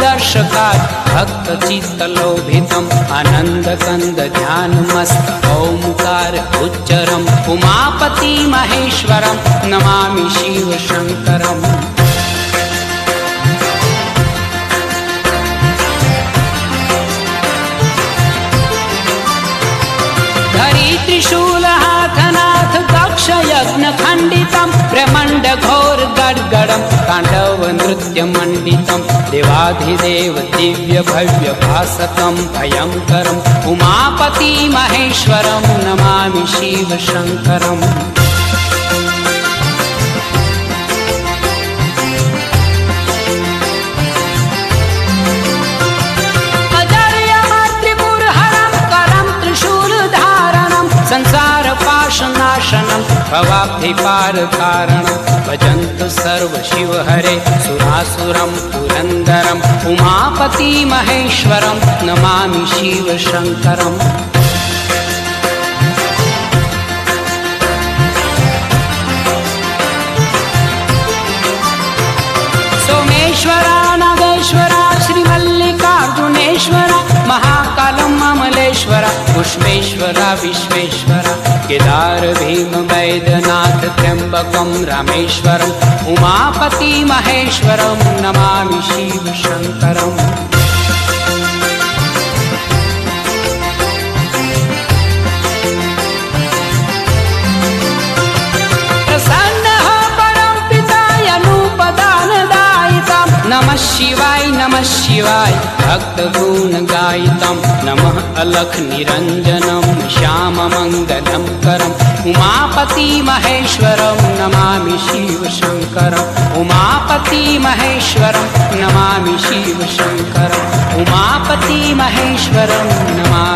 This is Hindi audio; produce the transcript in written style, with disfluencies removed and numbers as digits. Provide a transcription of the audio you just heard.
दर्शकात् भक्तचित्तलोभितम् आनन्दकन्द ध्यानमस्त ओंकार उच्चरम् उमापति महेश्वरम् नमामि शिव शङ्करम्। त्रिशूलहाथनाथ दक्षयज्ञखण्डितं ब्रह्मण्ड घोर गड्गडं ताण्डव नृत्यमण्डितं देवाधिदेव दिव्य भव्य भासकं भयङ्करम् उमापति महेश्वरं नमामि शिव शङ्करम्। संसार पाशनाशनं भवाब्धिपारकारणं भजन्तु सर्व शिव हरे सुरासुरं पुरन्दरम् उमापति महेश्वरं नमामि शिव शङ्करम्। सोमेश्वरा नागेश्वरा श्रीमल्लिकार्जुनेश्वरा महाकालं अमलेश्वरा पुष्पेश्वरा विश्वेश्वरा केदार भीम वैद्यनाथ त्र्यम्बकं रामेश्वरम् उमापति महेश्वरं नमामि शिव शङ्करम्। नमः शिवाय भक्तगुणगायितं नमः अलख निरञ्जनं श्याममङ्गलं करम् उमापति महेश्वरं नमामि शिव शङ्करम्। उमापति महेश्वरं नमामि शिव शङ्करम्। उमापति महेश्वरं नमामि।